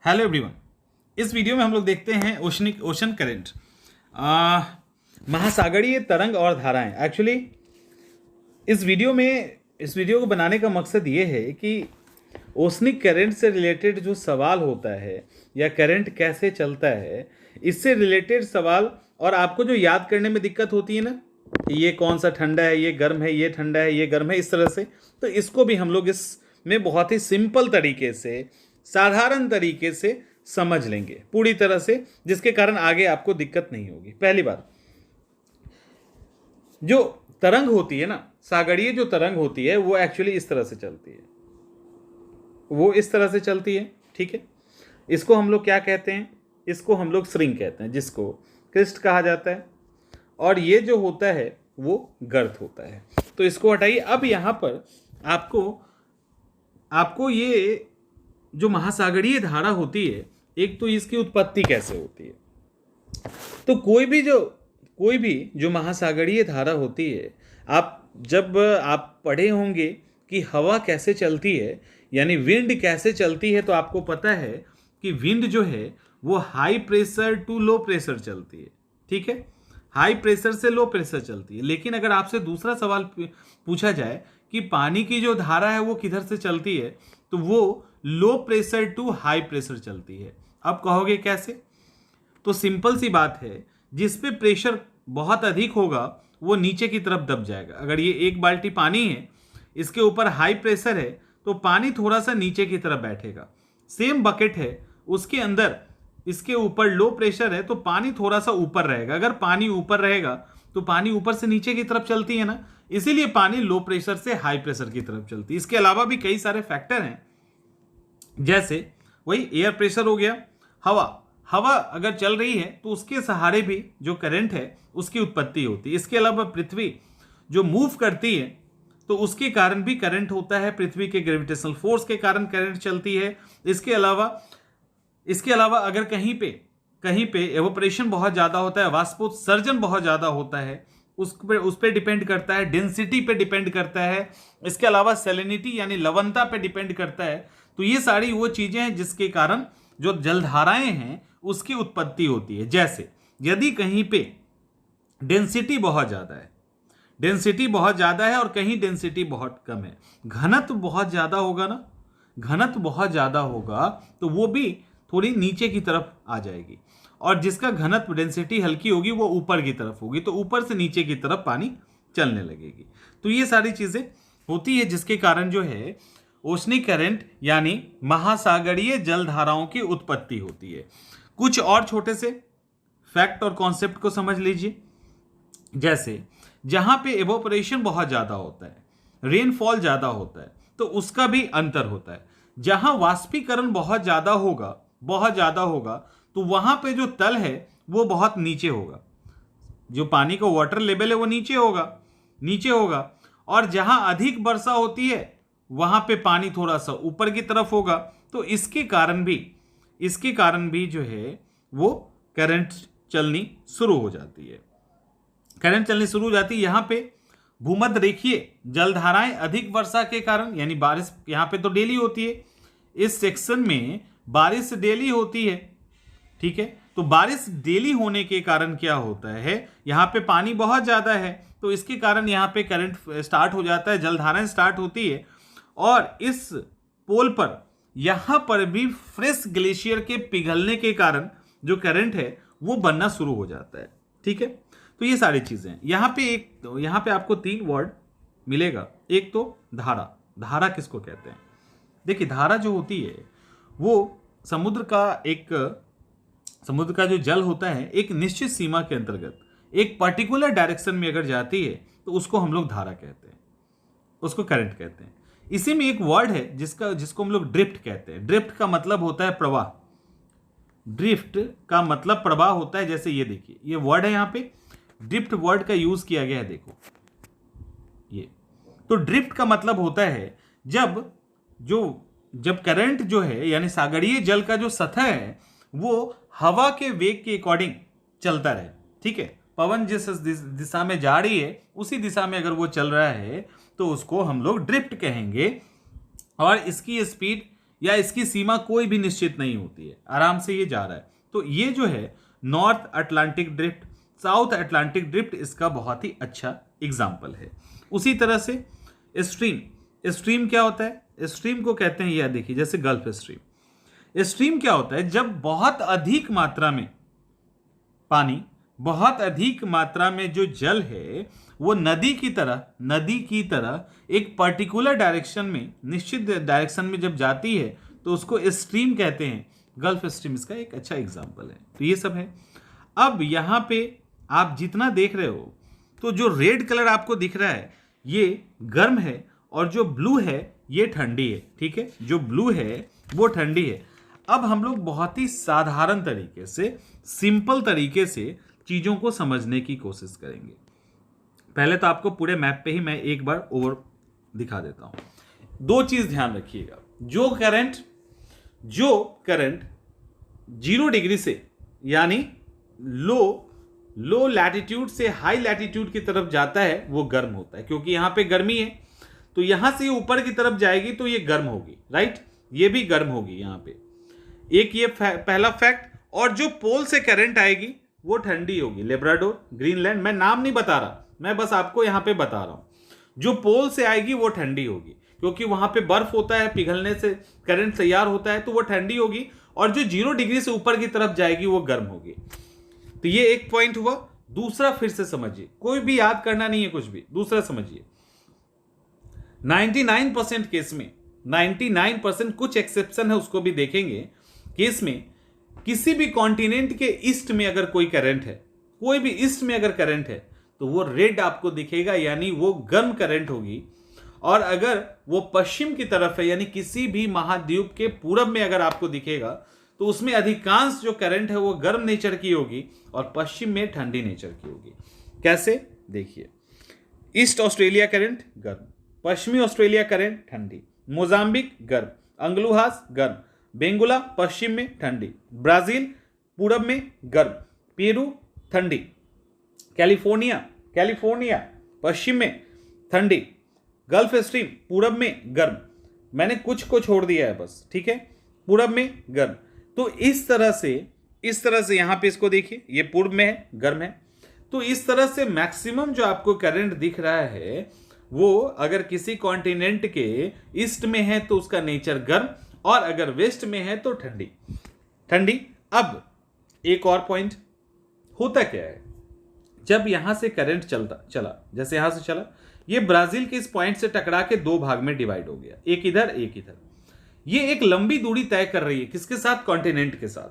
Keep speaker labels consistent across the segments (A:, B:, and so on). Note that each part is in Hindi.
A: Hello everyone. इस वीडियो में हम लोग देखते हैं ओशन करंट, महासागरीय तरंग और धाराएं। एक्चुअली इस वीडियो को बनाने का मकसद ये है कि ओशनिक करंट से रिलेटेड जो सवाल होता है या करंट कैसे चलता है, इससे रिलेटेड सवाल, और आपको जो याद करने में दिक्कत होती है ना, ये कौन सा ठंडा है, ये गर्म है, ये ठंडा है, ये गर्म है, इस तरह से, तो इसको भी हम लोग इसमें बहुत ही सिंपल तरीके से, साधारण तरीके से समझ लेंगे पूरी तरह से, जिसके कारण आगे आपको दिक्कत नहीं होगी। पहली बात, जो तरंग होती है ना, सागरीय जो तरंग होती है वो एक्चुअली इस तरह से चलती है, वो इस तरह से चलती है। ठीक है, इसको हम लोग क्या कहते हैं? इसको हम लोग स्रिंग कहते हैं, जिसको क्रिस्ट कहा जाता है, और ये जो होता है वो गर्त होता है। तो इसको हटाइए। अब यहाँ पर आपको ये जो महासागरीय धारा होती है, एक तो इसकी उत्पत्ति कैसे होती है। तो कोई भी जो महासागरीय धारा होती है, जब आप पढ़े होंगे कि हवा कैसे चलती है, यानी विंड कैसे चलती है, तो आपको पता है कि विंड जो है वो high pressure to low pressure चलती है। ठीक है, हाई प्रेशर से लो प्रेशर चलती है। लेकिन अगर आपसे दूसरा सवाल पूछा जाए कि पानी की जो धारा है वो किधर से चलती है, तो वो low pressure to high pressure चलती है। अब कहोगे कैसे? तो सिंपल सी बात है, जिस पे प्रेशर बहुत अधिक होगा वो नीचे की तरफ दब जाएगा। अगर ये एक बाल्टी पानी है, इसके ऊपर हाई प्रेशर है, तो पानी थोड़ा सा नीचे की तरफ बैठेगा। सेम बकेट है, उसके अंदर इसके ऊपर लो प्रेशर है, तो पानी थोड़ा सा ऊपर रहेगा। अगर पानी ऊपर रहेगा तो पानी ऊपर से नीचे की तरफ चलती है ना, इसीलिए पानी लो प्रेशर से हाई प्रेशर की तरफ चलती है। इसके अलावा भी कई सारे फैक्टर हैं, जैसे वही एयर प्रेशर हो गया, हवा अगर चल रही है तो उसके सहारे भी जो करंट है उसकी उत्पत्ति होती है। इसके अलावा पृथ्वी जो मूव करती है, तो उसके कारण भी करंट होता है, पृथ्वी के ग्रेविटेशनल फोर्स के कारण करंट चलती है। इसके अलावा अगर कहीं पे एवोपरेशन बहुत ज्यादा होता है, वाष्पोत्सर्जन बहुत ज्यादा होता है, उस पर डिपेंड करता है, डेंसिटी पे डिपेंड करता है। इसके अलावा सैलिनिटी यानी लवणता पे डिपेंड करता है। तो ये सारी वो चीजें हैं जिसके कारण जो जलधाराएं हैं उसकी उत्पत्ति होती है। जैसे यदि कहीं पे डेंसिटी बहुत ज्यादा है और कहीं डेंसिटी बहुत कम है, घनत्व बहुत ज्यादा होगा ना, घनत्व बहुत ज्यादा होगा, तो वो भी थोड़ी नीचे की तरफ आ जाएगी, और जिसका घनत्व डेंसिटी हल्की होगी वो ऊपर की तरफ होगी, तो ऊपर से नीचे की तरफ पानी चलने लगेगी। तो ये सारी चीजें होती है जिसके कारण जो है ओशनिक करंट यानी महासागरीय जलधाराओं की उत्पत्ति होती है। कुछ और छोटे से फैक्ट और कॉन्सेप्ट को समझ लीजिए। जैसे जहां पे एवोपरेशन बहुत ज्यादा होता है, रेनफॉल ज्यादा होता है, तो उसका भी अंतर होता है। जहां वाष्पीकरण बहुत ज्यादा होगा, तो वहां पे जो तल है वो बहुत नीचे होगा, जो पानी का वाटर लेवल है वो नीचे होगा। और जहां अधिक वर्षा होती है वहां पे पानी थोड़ा सा ऊपर की तरफ होगा। तो इसके कारण भी जो है वो करंट चलनी शुरू हो जाती है। यहां पे भूमध्य रेखीय जलधाराएं अधिक वर्षा के कारण, यानी बारिश यहां पे तो डेली होती है, इस सेक्शन में बारिश डेली होती है। ठीक है, तो बारिश डेली होने के कारण क्या होता है, यहां पे पानी बहुत ज्यादा है, तो इसके कारण यहां पे करंट स्टार्ट हो जाता है, जलधाराएं स्टार्ट होती है। और इस पोल पर यहां पर भी फ्रेश ग्लेशियर के पिघलने के कारण जो करंट है वो बनना शुरू हो जाता है। ठीक है, तो ये सारी चीजें यहां पे आपको 3 वर्ड मिलेगा। एक तो धारा किसको कहते हैं? देखिए, धारा जो होती है वो समुद्र का जो जल होता है, एक निश्चित सीमा के अंतर्गत एक पर्टिकुलर डायरेक्शन में अगर जाती है तो उसको हम लोग धारा कहते हैं, उसको करंट कहते हैं। इसी में एक वर्ड है जिसको हम लोग ड्रिफ्ट कहते हैं। ड्रिफ्ट का मतलब होता है प्रवाह होता है। जैसे ये देखिए, ये वर्ड है, यहाँ पे ड्रिफ्ट वर्ड का यूज किया गया है। देखो ये, तो ड्रिफ्ट का मतलब होता है जब करंट जो है, यानी सागरीय जल का जो सतह है, वो हवा के वेग के अकॉर्डिंग चलता रहे। ठीक है, पवन जिस दिशा में जा रही है उसी दिशा में अगर वो चल रहा है तो उसको हम लोग ड्रिफ्ट कहेंगे। और इसकी स्पीड या इसकी सीमा कोई भी निश्चित नहीं होती है, आराम से ये जा रहा है। तो ये जो है north Atlantic drift, south Atlantic drift इसका बहुत ही अच्छा एग्जाम्पल है। उसी तरह से स्ट्रीम, स्ट्रीम क्या होता है? स्ट्रीम को कहते हैं, यह देखिए जैसे गल्फ स्ट्रीम। स्ट्रीम क्या होता है? जब बहुत अधिक मात्रा में पानी, बहुत अधिक मात्रा में जो जल है वो नदी की तरह एक पर्टिकुलर डायरेक्शन में, निश्चित डायरेक्शन में जब जाती है तो उसको स्ट्रीम कहते हैं। गल्फ स्ट्रीम इसका एक अच्छा एग्जाम्पल है। तो ये सब है। अब यहां पे आप जितना देख रहे हो, तो जो रेड कलर आपको दिख रहा है ये गर्म है और जो ब्लू है ये ठंडी है। ठीक है, जो ब्लू है वो ठंडी है। अब हम लोग बहुत ही साधारण तरीके से, सिंपल तरीके से चीजों को समझने की कोशिश करेंगे। पहले तो आपको पूरे मैप पे ही मैं एक बार ओवर दिखा देता हूं। दो चीज ध्यान रखिएगा, जो करंट 0 डिग्री से यानी लो लैटिट्यूड से हाई लैटिट्यूड की तरफ जाता है वो गर्म होता है, क्योंकि यहां पे गर्मी है। तो यहां से ऊपर की तरफ जाएगी तो ये गर्म होगी, राइट, ये भी गर्म होगी यहां पे। एक ये पहला फैक्ट। और जो पोल से करंट आएगी वो ठंडी होगी। लेब्राडोर, ग्रीनलैंड, मैं नाम नहीं बता रहा, मैं बस आपको यहां पे बता रहा हूं। जो पोल से आएगी वो ठंडी होगी, क्योंकि वहां पे बर्फ होता है, पिघलने से करंट तैयार होता है, तो वो ठंडी होगी। और जो 0 डिग्री से ऊपर की तरफ जाएगी वो गर्म होगी। तो ये एक पॉइंट हुआ। दूसरा फिर से समझिए, कोई भी याद करना नहीं है कुछ भी, दूसरा समझिए। 99% केस में, 99%, कुछ एक्सेप्शन है उसको भी देखेंगे, केस में किसी भी कॉन्टिनेंट के ईस्ट में अगर कोई करंट है, कोई भी ईस्ट में अगर करंट है तो वो रेड आपको दिखेगा, यानी वो गर्म करंट होगी। और अगर वो पश्चिम की तरफ है, यानी किसी भी महाद्वीप के पूरब में अगर आपको दिखेगा, तो उसमें अधिकांश जो करंट है वो गर्म नेचर की होगी और पश्चिम में ठंडी नेचर की होगी। कैसे? देखिए, ईस्ट ऑस्ट्रेलिया करंट गर्म, पश्चिमी ऑस्ट्रेलिया करंट ठंडी, मोजाम्बिक गर्म, अंगलुहास गर्म, बेंगुला पश्चिम में ठंडी, ब्राजील पूरब में गर्म, पेरू ठंडी, कैलिफोर्निया पश्चिम में ठंडी, गल्फ स्ट्रीम पूरब में गर्म। मैंने कुछ को छोड़ दिया है बस, ठीक है, पूरब में गर्म। तो इस तरह से यहां पे इसको देखिए, ये पूर्व में है, गर्म है। तो इस तरह से मैक्सिमम जो आपको करंट दिख रहा है वो अगर किसी कॉन्टिनेंट के ईस्ट में है तो उसका नेचर गर्म, और अगर वेस्ट में है तो ठंडी। अब एक और पॉइंट, होता क्या है जब यहां से करंट चला, जैसे यहां से चला, ये ब्राजील के इस पॉइंट से टकरा के 2 भाग में डिवाइड हो गया, एक इधर एक इधर। ये एक लंबी दूरी तय कर रही है, किसके साथ? कॉन्टिनेंट के साथ।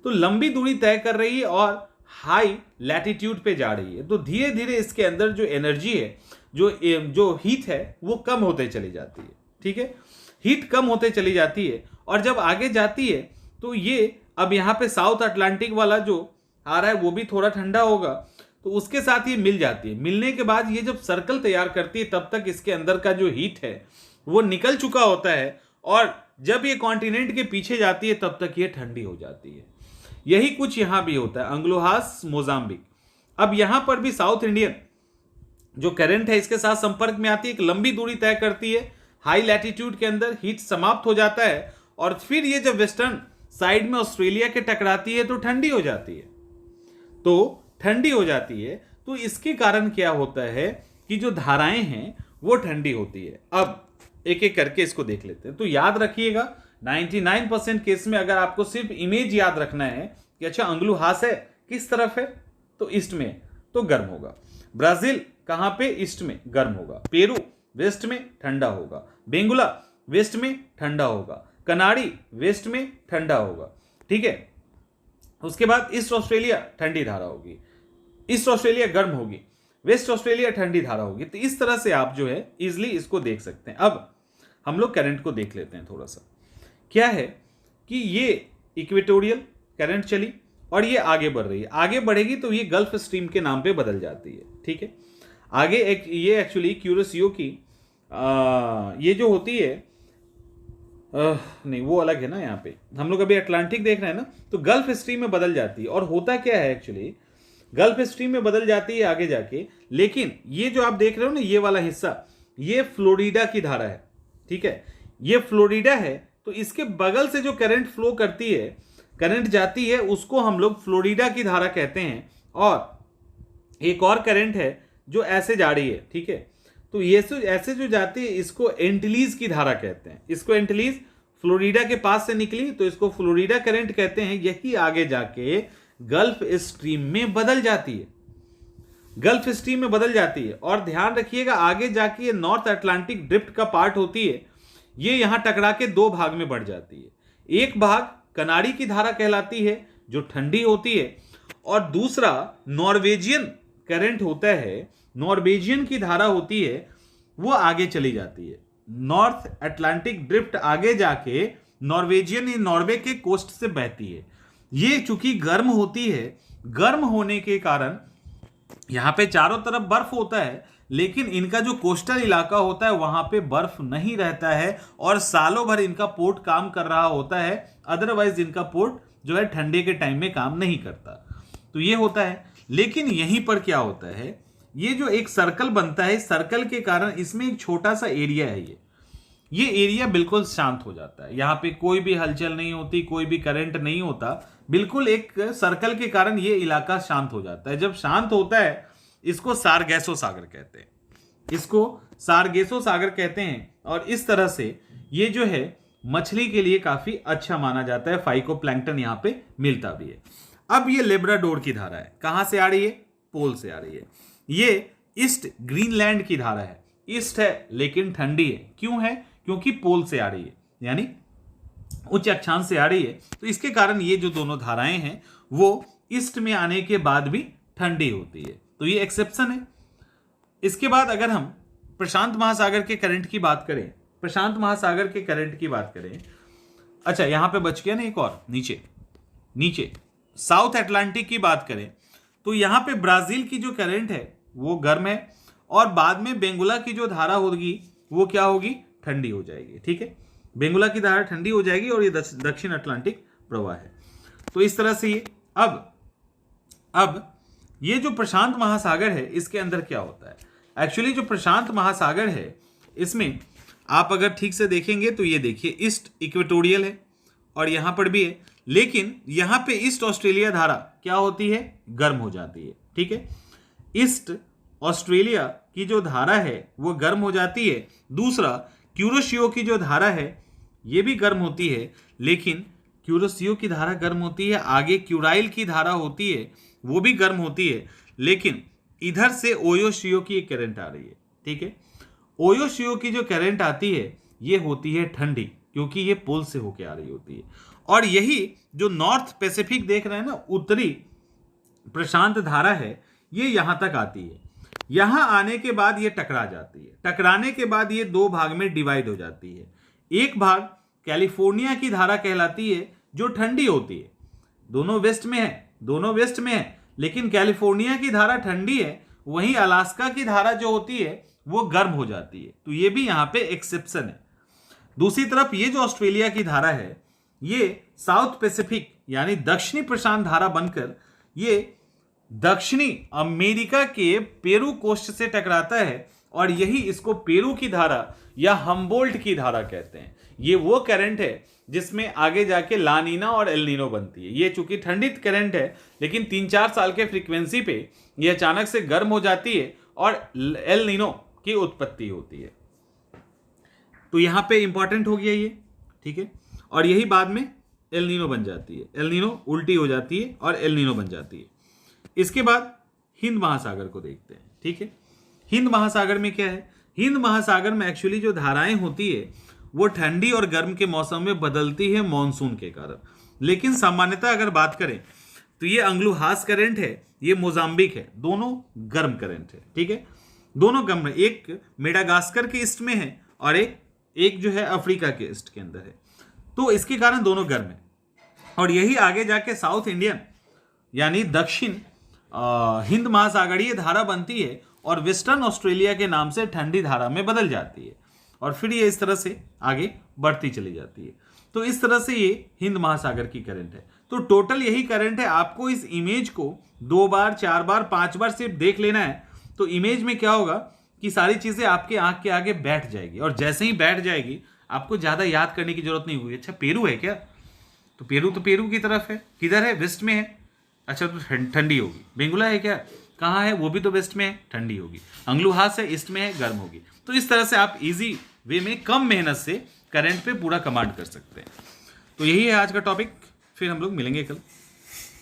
A: तो लंबी दूरी तय कर रही है और हाई लैटिट्यूड पे जा रही है, तो धीरे धीरे इसके अंदर जो एनर्जी है, जो हीट है वो कम होते चली जाती है। ठीक है, हीट कम होते चली जाती है, और जब आगे जाती है तो ये अब यहाँ पे साउथ अटलांटिक वाला जो आ रहा है वो भी थोड़ा ठंडा होगा, तो उसके साथ ये मिल जाती है। मिलने के बाद ये जब सर्कल तैयार करती है तब तक इसके अंदर का जो हीट है वो निकल चुका होता है, और जब ये कॉन्टिनेंट के पीछे जाती है तब तक ये ठंडी हो जाती है। यही कुछ यहां भी होता है, अंगलोहास मोजाम्बिक। अब यहां पर भी साउथ इंडियन जो करंट है इसके साथ संपर्क में आती है, एक लंबी दूरी तय करती है, हाई लैटिट्यूड के अंदर हीट समाप्त हो जाता है, और फिर ये जब वेस्टर्न साइड में ऑस्ट्रेलिया के टकराती है तो ठंडी हो जाती है। तो इसके कारण क्या होता है कि जो धाराएं हैं वो ठंडी होती है। अब एक एक करके इसको देख लेते हैं। तो याद रखिएगा, 99% केस में अगर आपको सिर्फ इमेज याद रखना है कि अच्छा अंगलुहास है किस तरफ है, तो ईस्ट में, तो गर्म होगा। ब्राजील कहां पे? ईस्ट में, गर्म होगा। पेरू वेस्ट में, ठंडा होगा। बेंगुला वेस्ट में, ठंडा होगा। कनाडी वेस्ट में, ठंडा होगा। ठीक है, उसके बाद ईस्ट ऑस्ट्रेलिया ठंडी धारा होगी, ईस्ट ऑस्ट्रेलिया गर्म होगी, वेस्ट ऑस्ट्रेलिया ठंडी धारा होगी। तो इस तरह से आप जो है इजिली इसको देख सकते हैं। अब हम लोग करंट को देख लेते हैं थोड़ा सा। क्या है कि ये इक्वेटोरियल करंट चली और ये आगे बढ़ रही है, आगे बढ़ेगी तो ये गल्फ स्ट्रीम के नाम पे बदल जाती है। ठीक है, आगे एक ये एक्चुअली क्यूरसियो की ये जो होती है नहीं वो अलग है ना, यहाँ पे हम लोग अभी अटलांटिक देख रहे हैं ना, तो गल्फ स्ट्रीम में बदल जाती है। और होता क्या है एक्चुअली, गल्फ स्ट्रीम में बदल जाती है आगे जाके, लेकिन ये जो आप देख रहे हो ना, ये वाला हिस्सा, ये फ्लोरिडा की धारा है। ठीक है, ये फ्लोरिडा है, तो इसके बगल से जो करंट फ्लो करती है, करंट जाती है, उसको हम लोग फ्लोरिडा की धारा कहते हैं। और एक और करंट है जो ऐसे जा रही है, ठीक है, तो ये ऐसे जो जाती है इसको एंटिलीज की धारा कहते हैं। इसको एंटिलीज फ्लोरिडा के पास से निकली तो इसको फ्लोरिडा करंट कहते हैं। यही आगे जाके गल्फ स्ट्रीम में बदल जाती है, गल्फ स्ट्रीम में बदल जाती है। और ध्यान रखिएगा आगे जाके ये नॉर्थ अटलांटिक ड्रिफ्ट का पार्ट होती है, ये यहां टकरा के दो भाग में बढ़ जाती है। एक भाग कनारी की धारा कहलाती है जो ठंडी होती है, और दूसरा नॉर्वेजियन करंट होता है, नॉर्वेजियन की धारा होती है, वो आगे चली जाती है। नॉर्थ अटलांटिक ड्रिफ्ट आगे जाके नॉर्वेजियन नॉर्वे के कोस्ट से बहती है। ये चूंकि गर्म होती है, गर्म होने के कारण यहां पे चारों तरफ बर्फ होता है, लेकिन इनका जो कोस्टल इलाका होता है वहां पे बर्फ नहीं रहता है और सालों भर इनका पोर्ट काम कर रहा होता है। अदरवाइज इनका पोर्ट जो है ठंडे के टाइम में काम नहीं करता। तो ये होता है। लेकिन यहीं पर क्या होता है, ये जो एक सर्कल बनता है, सर्कल के कारण इसमें एक छोटा सा एरिया है, ये एरिया बिल्कुल शांत हो जाता है। यहाँ पे कोई भी हलचल नहीं होती, कोई भी करंट नहीं होता, बिल्कुल एक सर्कल के कारण ये इलाका शांत हो जाता है। जब शांत होता है इसको सारगैसो सागर कहते हैं, इसको सारगैसो सागर कहते हैं। और इस तरह से ये जो है मछली के लिए काफी अच्छा माना जाता है, फाइकोप्लैंक्टन यहाँ पे मिलता भी है। अब ये लेब्राडोर की धारा है, कहां से आ रही है, पोल से आ रही है। ये ईस्ट ग्रीनलैंड की धारा है, ईस्ट है लेकिन ठंडी है। क्यों है, क्योंकि पोल से आ रही है, यानी उच्च अक्षांश से आ रही है। तो इसके कारण ये जो दोनों धाराएं हैं वो ईस्ट में आने के बाद भी ठंडी होती है, तो ये एक्सेप्शन है। इसके बाद अगर हम प्रशांत महासागर के करंट की बात करें, प्रशांत महासागर के करंट की बात करें, अच्छा यहां पे बच गया ना एक और, नीचे साउथ अटलांटिक की बात करें तो यहां पे ब्राजील की जो करंट है वो गर्म है, और बाद में बेंगुला की जो धारा होगी वो क्या होगी, ठंडी हो जाएगी। ठीक है, बेंगुला की धारा ठंडी हो जाएगी और ये दक्षिण अटलांटिक प्रवाह है। तो इस तरह से ये अब ये जो प्रशांत महासागर है इसके अंदर क्या होता है, एक्चुअली जो प्रशांत महासागर है इसमें आप अगर ठीक से देखेंगे तो ये देखिए ईस्ट इक्वेटोरियल है और यहां पर भी है, लेकिन यहां पे ईस्ट ऑस्ट्रेलिया धारा क्या होती है, गर्म हो जाती है। ठीक है, ईस्ट ऑस्ट्रेलिया की जो धारा है वो गर्म हो जाती है। दूसरा क्यूरोशियो की जो धारा है ये भी गर्म होती है, लेकिन क्यूरोशियो की धारा गर्म होती है, आगे क्यूराइल की धारा होती है वो भी गर्म होती है, लेकिन इधर से ओयोशियो की एक करंट आ रही है। ठीक है, ओयोशियो की जो करंट आती है ये होती है ठंडी, क्योंकि ये पोल से होके आ रही होती है। और यही जो नॉर्थ पैसिफिक देख रहे हैं ना, उत्तरी प्रशांत धारा है, ये यहां तक आती है। यहां आने के बाद ये टकरा जाती है, टकराने के बाद ये दो भाग में डिवाइड हो जाती है। एक भाग कैलिफोर्निया की धारा कहलाती है जो ठंडी होती है, दोनों वेस्ट में है, लेकिन कैलिफोर्निया की धारा ठंडी है, वहीं अलास्का की धारा जो होती है वो गर्म हो जाती है। तो ये भी यहां पे एक्सेप्शन है। दूसरी तरफ ये जो ऑस्ट्रेलिया की धारा है ये साउथ पैसिफिक यानी दक्षिणी प्रशांत धारा बनकर ये दक्षिणी अमेरिका के पेरू कोस्ट से टकराता है, और यही इसको पेरू की धारा या हम्बोल्ट की धारा कहते हैं। ये वो करंट है जिसमें आगे जाके लानीना और एल नीनो बनती है। ये चूंकि ठंडी करंट है, लेकिन 3-4 साल के फ्रीक्वेंसी पे ये अचानक से गर्म हो जाती है और एल नीनो की उत्पत्ति होती है। तो यहां पे इंपॉर्टेंट हो गया ये, ठीक है, और यही बाद में एल नीनो बन जाती है, एल नीनो उल्टी हो जाती है और एल नीनो बन जाती है। इसके बाद हिंद महासागर को देखते हैं। ठीक है, हिंद महासागर में क्या है, हिंद महासागर में एक्चुअली जो धाराएं होती है वो ठंडी और गर्म के मौसम में बदलती है मॉनसून के कारण, लेकिन सामान्यतः अगर बात करें तो ये अंग्लुहास करंट है, ये मोजाम्बिक है, दोनों गर्म करंट है। ठीक है, दोनों गर्म है, एक मेडागास्कर के ईस्ट में है और एक जो है अफ्रीका के ईस्ट के अंदर है, तो इसके कारण दोनों गर्म है। और यही आगे जाके साउथ इंडियन यानी दक्षिण हिंद महासागरीय धारा बनती है और वेस्टर्न ऑस्ट्रेलिया के नाम से ठंडी धारा में बदल जाती है, और फिर ये इस तरह से आगे बढ़ती चली जाती है। तो इस तरह से ये हिंद महासागर की करंट है। तो टोटल यही करंट है। आपको इस इमेज को 2 बार 4 बार 5 बार सिर्फ देख लेना है, तो इमेज में क्या होगा कि सारी चीजें आपके आंख के आगे बैठ जाएगी, और जैसे ही बैठ जाएगी आपको ज़्यादा याद करने की जरूरत नहीं होगी। अच्छा पेरू है क्या, तो पेरू की तरफ है, किधर है, वेस्ट में है, अच्छा तो ठंडी होगी। बेंगुला है क्या, कहाँ है, वो भी तो वेस्ट में है, ठंडी होगी। अंगलुहास है, ईस्ट में है, गर्म होगी। तो इस तरह से आप इजी वे में कम मेहनत से करंट पे पूरा कमांड कर सकते हैं। तो यही है आज का टॉपिक, फिर हम लोग मिलेंगे कल।